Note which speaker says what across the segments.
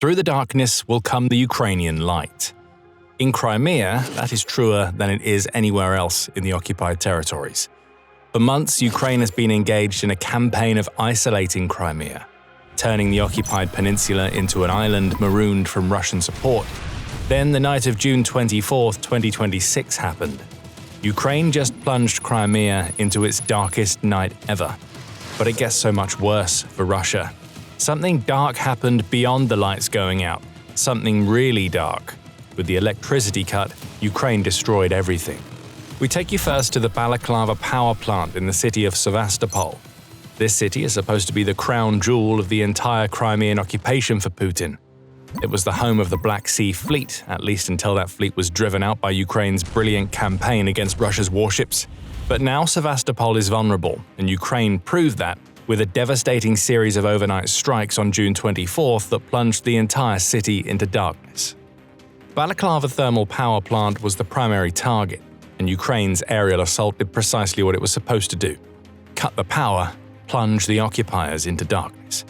Speaker 1: Through the darkness will come the Ukrainian light. In Crimea, that is truer than it is anywhere else in the occupied territories. For months, Ukraine has been engaged in a campaign of isolating Crimea, turning the occupied peninsula into an island marooned from Russian support. Then the night of June 24, 2026 happened. Ukraine just plunged Crimea into its darkest night ever. But it gets so much worse for Russia. Something dark happened beyond the lights going out. Something really dark. With the electricity cut, Ukraine destroyed everything. We take you first to the Balaclava power plant in the city of Sevastopol. This city is supposed to be the crown jewel of the entire Crimean occupation for Putin. It was the home of the Black Sea Fleet, at least until that fleet was driven out by Ukraine's brilliant campaign against Russia's warships. But now Sevastopol is vulnerable, and Ukraine proved that with a devastating series of overnight strikes on June 24th that plunged the entire city into darkness. Balaclava thermal power plant was the primary target, and Ukraine's aerial assault did precisely what it was supposed to do: cut the power, plunge the occupiers into darkness.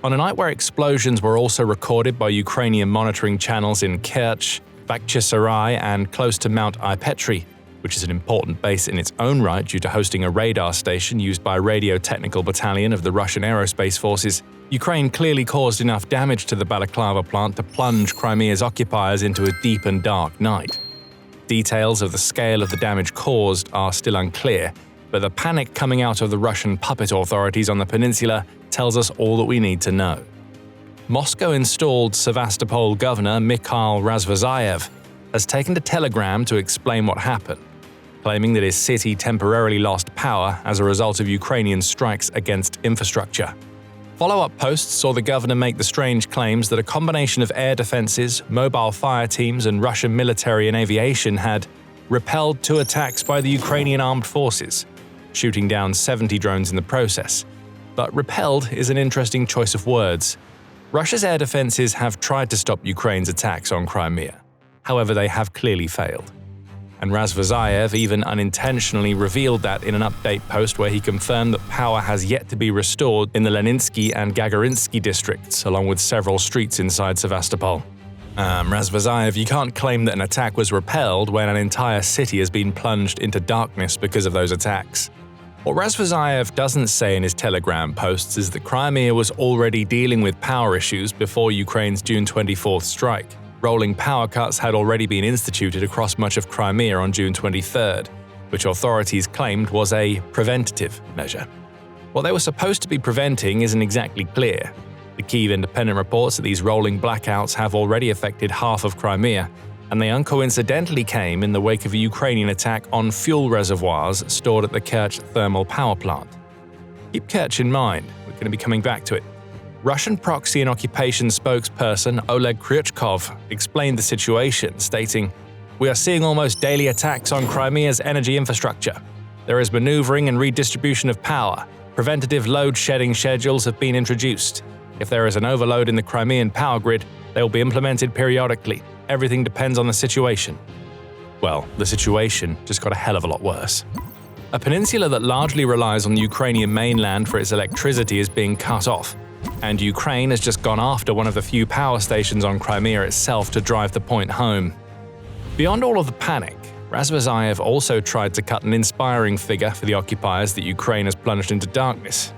Speaker 1: On a night where explosions were also recorded by Ukrainian monitoring channels in Kerch, Bakhchisarai, and close to Mount Ipetri, which is an important base in its own right due to hosting a radar station used by Radio Technical Battalion of the Russian Aerospace Forces, Ukraine clearly caused enough damage to the Balaclava plant to plunge Crimea's occupiers into a deep and dark night. Details of the scale of the damage caused are still unclear, but the panic coming out of the Russian puppet authorities on the peninsula tells us all that we need to know. Moscow-installed Sevastopol governor Mikhail Razvazayev has taken to Telegram to explain what happened, claiming that his city temporarily lost power as a result of Ukrainian strikes against infrastructure. Follow-up posts saw the governor make the strange claims that a combination of air defenses, mobile fire teams, and Russian military and aviation had repelled 2 attacks by the Ukrainian armed forces, shooting down 70 drones in the process. But repelled is an interesting choice of words. Russia's air defenses have tried to stop Ukraine's attacks on Crimea. However, they have clearly failed. And Razvazayev even unintentionally revealed that in an update post where he confirmed that power has yet to be restored in the Leninsky and Gagarinsky districts, along with several streets inside Sevastopol. Razvazayev, you can't claim that an attack was repelled when an entire city has been plunged into darkness because of those attacks. What Razvazayev doesn't say in his Telegram posts is that Crimea was already dealing with power issues before Ukraine's June 24th strike. Rolling power cuts had already been instituted across much of Crimea on June 23rd, which authorities claimed was a preventative measure. What they were supposed to be preventing isn't exactly clear. The Kyiv Independent reports that these rolling blackouts have already affected half of Crimea, and they uncoincidentally came in the wake of a Ukrainian attack on fuel reservoirs stored at the Kerch thermal power plant. Keep Kerch in mind, we're going to be coming back to it. Russian proxy and occupation spokesperson Oleg Kryuchkov explained the situation, stating, "We are seeing almost daily attacks on Crimea's energy infrastructure. There is maneuvering and redistribution of power. Preventative load-shedding schedules have been introduced. If there is an overload in the Crimean power grid, they will be implemented periodically. Everything depends on the situation." Well, the situation just got a hell of a lot worse. A peninsula that largely relies on the Ukrainian mainland for its electricity is being cut off, and Ukraine has just gone after one of the few power stations on Crimea itself to drive the point home. Beyond all of the panic, Razvazayev also tried to cut an inspiring figure for the occupiers that Ukraine has plunged into darkness.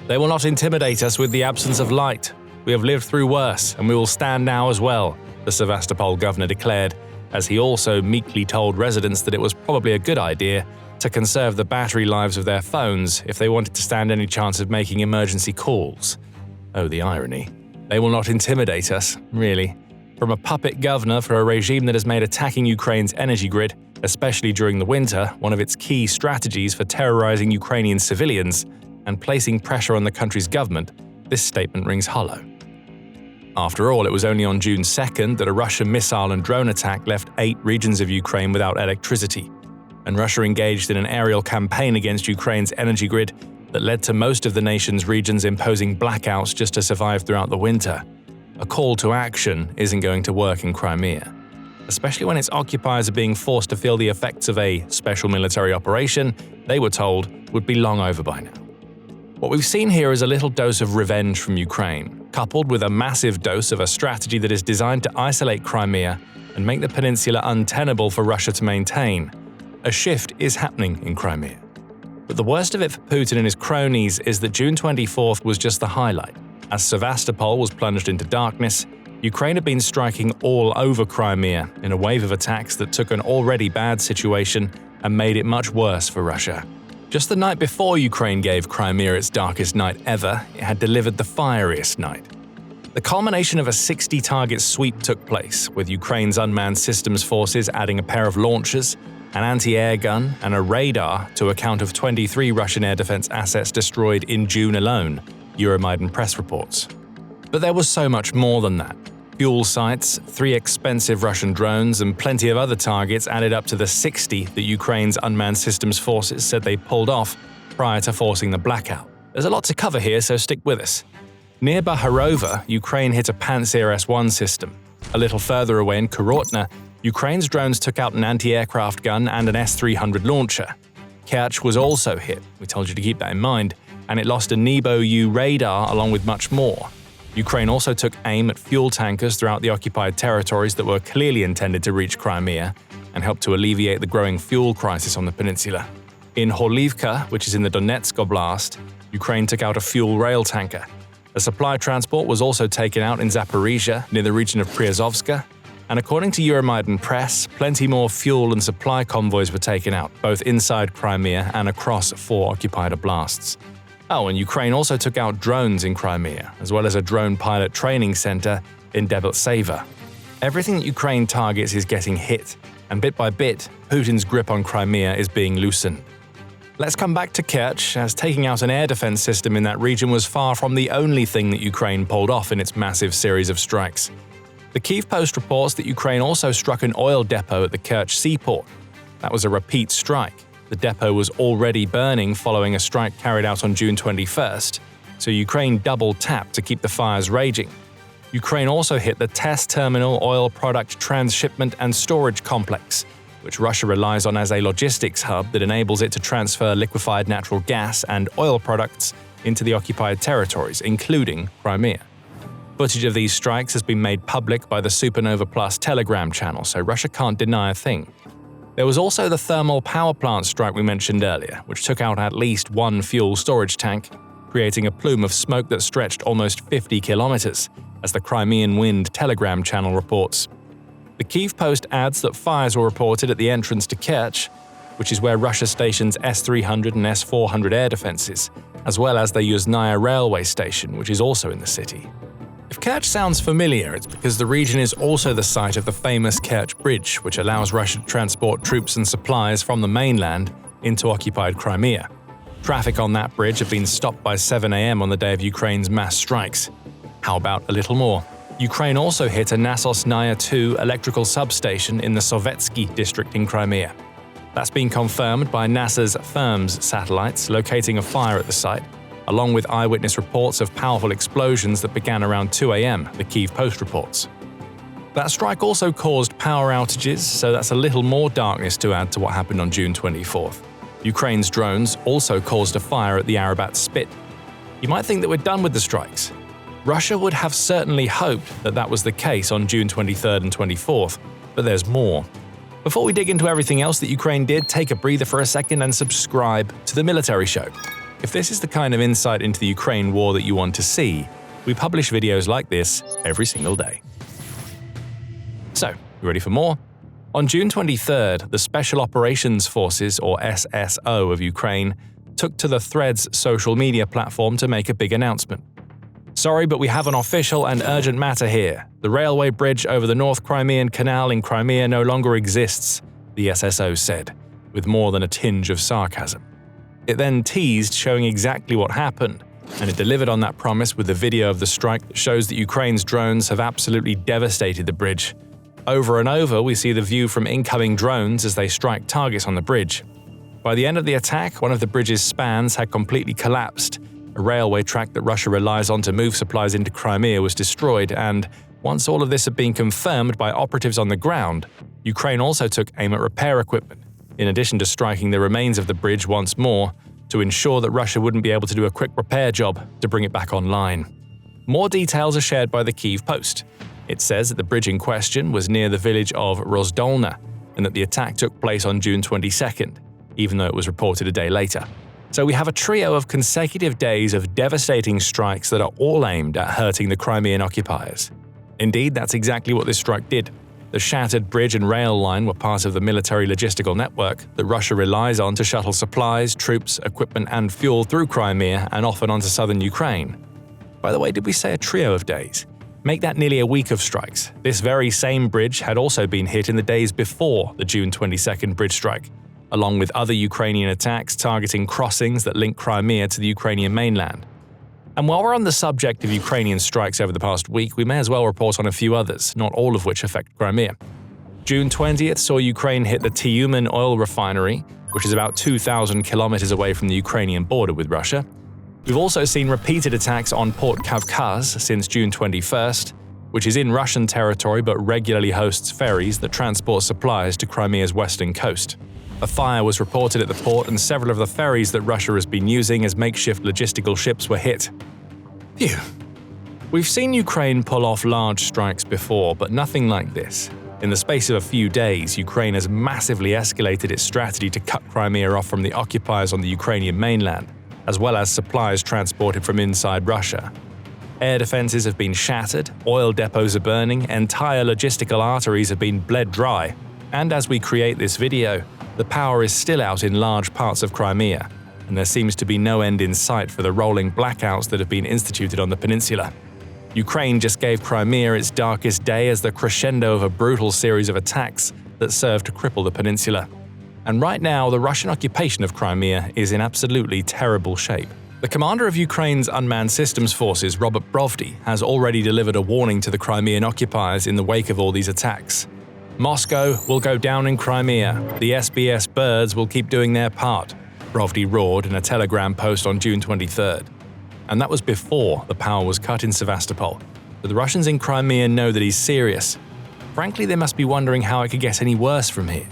Speaker 1: "They will not intimidate us with the absence of light. We have lived through worse, and we will stand now as well," the Sevastopol governor declared, as he also meekly told residents that it was probably a good idea to conserve the battery lives of their phones if they wanted to stand any chance of making emergency calls. Oh, the irony. They will not intimidate us, really. From a puppet governor for a regime that has made attacking Ukraine's energy grid, especially during the winter, one of its key strategies for terrorizing Ukrainian civilians and placing pressure on the country's government, this statement rings hollow. After all, it was only on June 2nd that a Russian missile and drone attack left 8 regions of Ukraine without electricity, and Russia engaged in an aerial campaign against Ukraine's energy grid that led to most of the nation's regions imposing blackouts just to survive throughout the winter. A call to action isn't going to work in Crimea, especially when its occupiers are being forced to feel the effects of a special military operation they were told would be long over by now. What we've seen here is a little dose of revenge from Ukraine, coupled with a massive dose of a strategy that is designed to isolate Crimea and make the peninsula untenable for Russia to maintain. A shift is happening in Crimea. But the worst of it for Putin and his cronies is that June 24th was just the highlight. As Sevastopol was plunged into darkness, Ukraine had been striking all over Crimea in a wave of attacks that took an already bad situation and made it much worse for Russia. Just the night before Ukraine gave Crimea its darkest night ever, it had delivered the fieriest night. The culmination of a 60-target sweep took place, with Ukraine's unmanned systems forces adding a pair of launchers, an anti-air gun, and a radar to a count of 23 Russian air defense assets destroyed in June alone, Euromaidan press reports. But there was so much more than that. Fuel sites, 3 expensive Russian drones, and plenty of other targets added up to the 60 that Ukraine's unmanned systems forces said they pulled off prior to forcing the blackout. There's a lot to cover here, so stick with us. Near Baharova, Ukraine hit a Pantsir S-1 system. A little further away in Kurotna, Ukraine's drones took out an anti-aircraft gun and an S-300 launcher. Kerch was also hit, we told you to keep that in mind, and it lost a Nebo-U radar along with much more. Ukraine also took aim at fuel tankers throughout the occupied territories that were clearly intended to reach Crimea and help to alleviate the growing fuel crisis on the peninsula. In Horlivka, which is in the Donetsk Oblast, Ukraine took out a fuel rail tanker. A supply transport was also taken out in Zaporizhia, near the region of Priazovska, and according to Euromaidan press, plenty more fuel and supply convoys were taken out, both inside Crimea and across 4 occupied oblasts. Oh, and Ukraine also took out drones in Crimea, as well as a drone pilot training center in Debaltseve. Everything that Ukraine targets is getting hit, and bit by bit, Putin's grip on Crimea is being loosened. Let's come back to Kerch, as taking out an air defense system in that region was far from the only thing that Ukraine pulled off in its massive series of strikes. The Kyiv Post reports that Ukraine also struck an oil depot at the Kerch seaport. That was a repeat strike. The depot was already burning following a strike carried out on June 21st, so Ukraine double-tapped to keep the fires raging. Ukraine also hit the test terminal oil product transshipment and storage complex, which Russia relies on as a logistics hub that enables it to transfer liquefied natural gas and oil products into the occupied territories, including Crimea. Footage of these strikes has been made public by the Supernova Plus Telegram channel, so Russia can't deny a thing. There was also the thermal power plant strike we mentioned earlier, which took out at least 1 fuel storage tank, creating a plume of smoke that stretched almost 50 kilometers, as the Crimean Wind Telegram channel reports. The Kyiv Post adds that fires were reported at the entrance to Kerch, which is where Russia stations S-300 and S-400 air defenses, as well as the Yuzhnaya railway station, which is also in the city. If Kerch sounds familiar, it's because the region is also the site of the famous Kerch Bridge, which allows Russia to transport troops and supplies from the mainland into occupied Crimea. Traffic on that bridge had been stopped by 7 a.m. on the day of Ukraine's mass strikes. How about a little more? Ukraine also hit a Nasosnaya 2 electrical substation in the Sovetsky district in Crimea. That's been confirmed by NASA's FIRMS satellites locating a fire at the site, along with eyewitness reports of powerful explosions that began around 2 a.m., the Kyiv Post reports. That strike also caused power outages, so that's a little more darkness to add to what happened on June 24th. Ukraine's drones also caused a fire at the Arabat Spit. You might think that we're done with the strikes. Russia would have certainly hoped that that was the case on June 23rd and 24th, but there's more. Before we dig into everything else that Ukraine did, take a breather for a second and subscribe to The Military Show. If this is the kind of insight into the Ukraine war that you want to see, we publish videos like this every single day. So, you ready for more? On June 23rd, the Special Operations Forces, or SSO, of Ukraine took to the Threads social media platform to make a big announcement. Sorry, but we have an official and urgent matter here. The railway bridge over the North Crimean Canal in Crimea no longer exists, the SSO said, with more than a tinge of sarcasm. It then teased showing exactly what happened, and it delivered on that promise with a video of the strike that shows that Ukraine's drones have absolutely devastated the bridge. Over and over, we see the view from incoming drones as they strike targets on the bridge. By the end of the attack, one of the bridge's spans had completely collapsed. A railway track that Russia relies on to move supplies into Crimea was destroyed, and once all of this had been confirmed by operatives on the ground, Ukraine also took aim at repair equipment. In addition to striking the remains of the bridge once more, to ensure that Russia wouldn't be able to do a quick repair job to bring it back online. More details are shared by the Kyiv Post. It says that the bridge in question was near the village of Rozdolna, and that the attack took place on June 22nd, even though it was reported a day later. So we have a trio of consecutive days of devastating strikes that are all aimed at hurting the Crimean occupiers. Indeed, that's exactly what this strike did. The shattered bridge and rail line were part of the military logistical network that Russia relies on to shuttle supplies, troops, equipment and fuel through Crimea and often onto southern Ukraine. By the way, did we say a trio of days? Make that nearly a week of strikes. This very same bridge had also been hit in the days before the June 22nd bridge strike, along with other Ukrainian attacks targeting crossings that link Crimea to the Ukrainian mainland. And while we're on the subject of Ukrainian strikes over the past week, we may as well report on a few others, not all of which affect Crimea. June 20th saw Ukraine hit the Tyumen oil refinery, which is about 2,000 kilometers away from the Ukrainian border with Russia. We've also seen repeated attacks on Port Kavkaz since June 21st, which is in Russian territory but regularly hosts ferries that transport supplies to Crimea's western coast. A fire was reported at the port and several of the ferries that Russia has been using as makeshift logistical ships were hit. Phew. We've seen Ukraine pull off large strikes before, but nothing like this. In the space of a few days, Ukraine has massively escalated its strategy to cut Crimea off from the occupiers on the Ukrainian mainland, as well as supplies transported from inside Russia. Air defenses have been shattered, oil depots are burning, entire logistical arteries have been bled dry, and as we create this video, the power is still out in large parts of Crimea, and there seems to be no end in sight for the rolling blackouts that have been instituted on the peninsula. Ukraine just gave Crimea its darkest day as the crescendo of a brutal series of attacks that served to cripple the peninsula. And right now, the Russian occupation of Crimea is in absolutely terrible shape. The commander of Ukraine's unmanned systems forces, Robert Brovdy, has already delivered a warning to the Crimean occupiers in the wake of all these attacks. Moscow will go down in Crimea. The SBS birds will keep doing their part, Brovdy roared in a Telegram post on June 23rd. And that was before the power was cut in Sevastopol. But the Russians in Crimea know that he's serious. Frankly, they must be wondering how it could get any worse from here.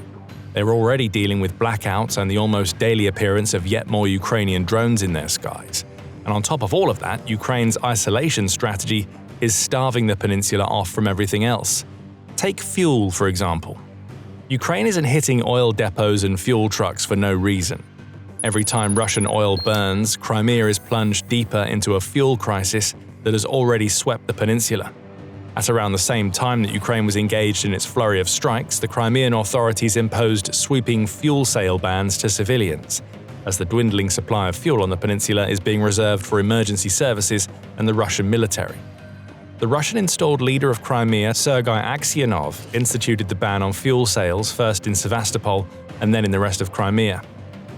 Speaker 1: They're already dealing with blackouts and the almost daily appearance of yet more Ukrainian drones in their skies. And on top of all of that, Ukraine's isolation strategy is starving the peninsula off from everything else. Take fuel, for example. Ukraine isn't hitting oil depots and fuel trucks for no reason. Every time Russian oil burns, Crimea is plunged deeper into a fuel crisis that has already swept the peninsula. At around the same time that Ukraine was engaged in its flurry of strikes, the Crimean authorities imposed sweeping fuel sale bans to civilians, as the dwindling supply of fuel on the peninsula is being reserved for emergency services and the Russian military. The Russian-installed leader of Crimea, Sergei Aksyonov, instituted the ban on fuel sales first in Sevastopol and then in the rest of Crimea.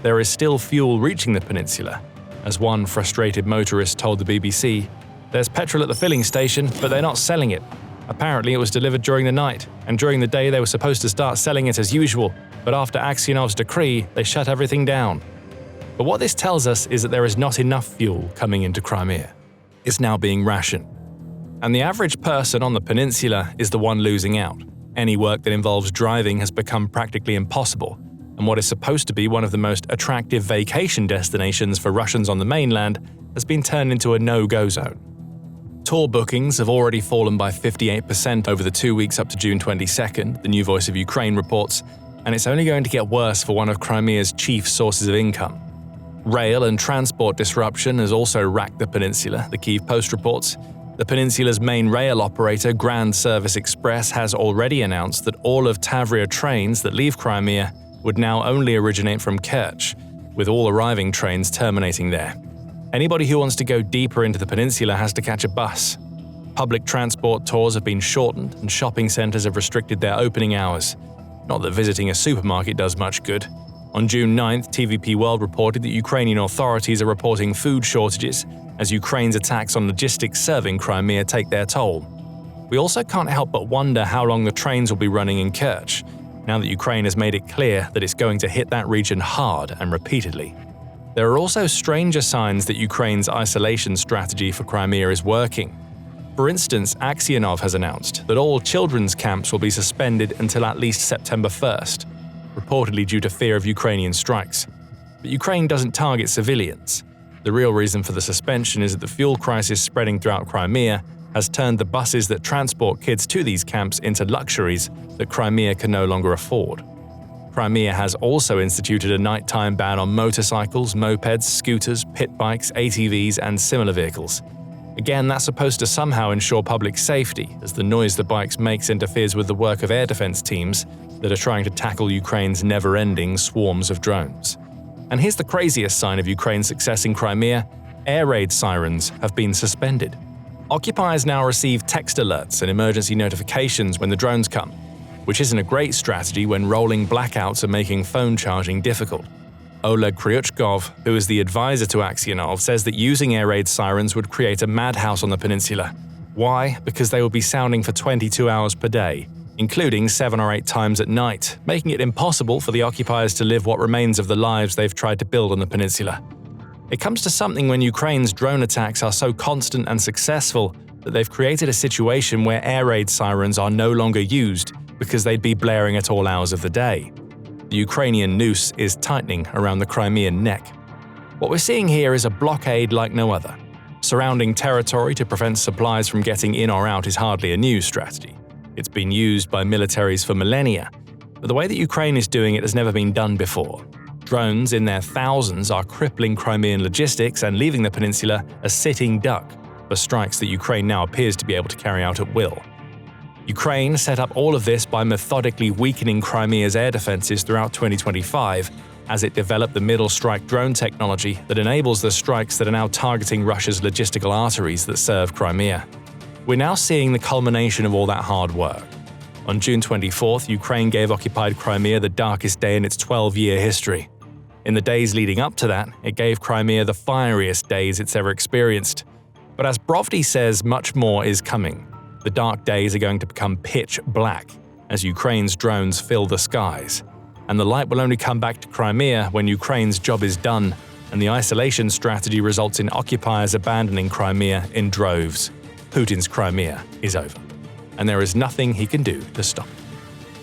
Speaker 1: There is still fuel reaching the peninsula. As one frustrated motorist told the BBC, "There's petrol at the filling station, but they're not selling it. Apparently it was delivered during the night, and during the day they were supposed to start selling it as usual, but after Aksyonov's decree, they shut everything down." But what this tells us is that there is not enough fuel coming into Crimea. It's now being rationed. And the average person on the peninsula is the one losing out. Any work that involves driving has become practically impossible, and what is supposed to be one of the most attractive vacation destinations for Russians on the mainland has been turned into a no-go zone. Tour bookings have already fallen by 58% over the 2 weeks up to June 22nd, the New Voice of Ukraine reports, and it's only going to get worse for one of Crimea's chief sources of income. Rail and transport disruption has also racked the peninsula, the Kyiv Post reports. The peninsula's main rail operator, Grand Service Express, has already announced that all of Tavria trains that leave Crimea would now only originate from Kerch, with all arriving trains terminating there. Anybody who wants to go deeper into the peninsula has to catch a bus. Public transport tours have been shortened and shopping centres have restricted their opening hours. Not that visiting a supermarket does much good. On June 9th, TVP World reported that Ukrainian authorities are reporting food shortages as Ukraine's attacks on logistics serving Crimea take their toll. We also can't help but wonder how long the trains will be running in Kerch, now that Ukraine has made it clear that it's going to hit that region hard and repeatedly. There are also stranger signs that Ukraine's isolation strategy for Crimea is working. For instance, Aksyonov has announced that all children's camps will be suspended until at least September 1st, reportedly due to fear of Ukrainian strikes. But Ukraine doesn't target civilians. The real reason for the suspension is that the fuel crisis spreading throughout Crimea has turned the buses that transport kids to these camps into luxuries that Crimea can no longer afford. Crimea has also instituted a nighttime ban on motorcycles, mopeds, scooters, pit bikes, ATVs, and similar vehicles. Again, that's supposed to somehow ensure public safety, as the noise the bikes makes interferes with the work of air defense teams that are trying to tackle Ukraine's never-ending swarms of drones. And here's the craziest sign of Ukraine's success in Crimea: air raid sirens have been suspended. Occupiers now receive text alerts and emergency notifications when the drones come, which isn't a great strategy when rolling blackouts are making phone charging difficult. Oleg Kryuchkov, who is the advisor to Aksionov, says that using air raid sirens would create a madhouse on the peninsula. Why? Because they would be sounding for 22 hours per day, including 7 or 8 times at night, making it impossible for the occupiers to live what remains of the lives they've tried to build on the peninsula. It comes to something when Ukraine's drone attacks are so constant and successful that they've created a situation where air raid sirens are no longer used because they'd be blaring at all hours of the day. The Ukrainian noose is tightening around the Crimean neck. What we're seeing here is a blockade like no other. Surrounding territory to prevent supplies from getting in or out is hardly a new strategy. It's been used by militaries for millennia, but the way that Ukraine is doing it has never been done before. Drones in their thousands are crippling Crimean logistics and leaving the peninsula a sitting duck for strikes that Ukraine now appears to be able to carry out at will. Ukraine set up all of this by methodically weakening Crimea's air defenses throughout 2025 as it developed the middle strike drone technology that enables the strikes that are now targeting Russia's logistical arteries that serve Crimea. We're now seeing the culmination of all that hard work. On June 24th, Ukraine gave occupied Crimea the darkest day in its 12-year history. In the days leading up to that, it gave Crimea the fieriest days it's ever experienced. But as Brovdi says, much more is coming. The dark days are going to become pitch black as Ukraine's drones fill the skies. And the light will only come back to Crimea when Ukraine's job is done and the isolation strategy results in occupiers abandoning Crimea in droves. Putin's Crimea is over, and there is nothing he can do to stop it.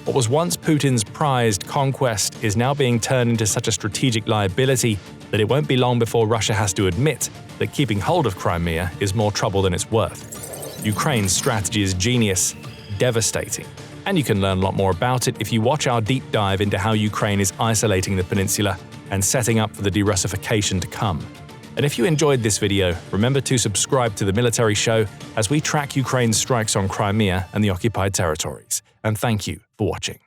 Speaker 1: What was once Putin's prized conquest is now being turned into such a strategic liability that it won't be long before Russia has to admit that keeping hold of Crimea is more trouble than it's worth. Ukraine's strategy is genius, devastating, and you can learn a lot more about it if you watch our deep dive into how Ukraine is isolating the peninsula and setting up for the de-Russification to come. And if you enjoyed this video, remember to subscribe to The Military Show as we track Ukraine's strikes on Crimea and the occupied territories. And thank you for watching.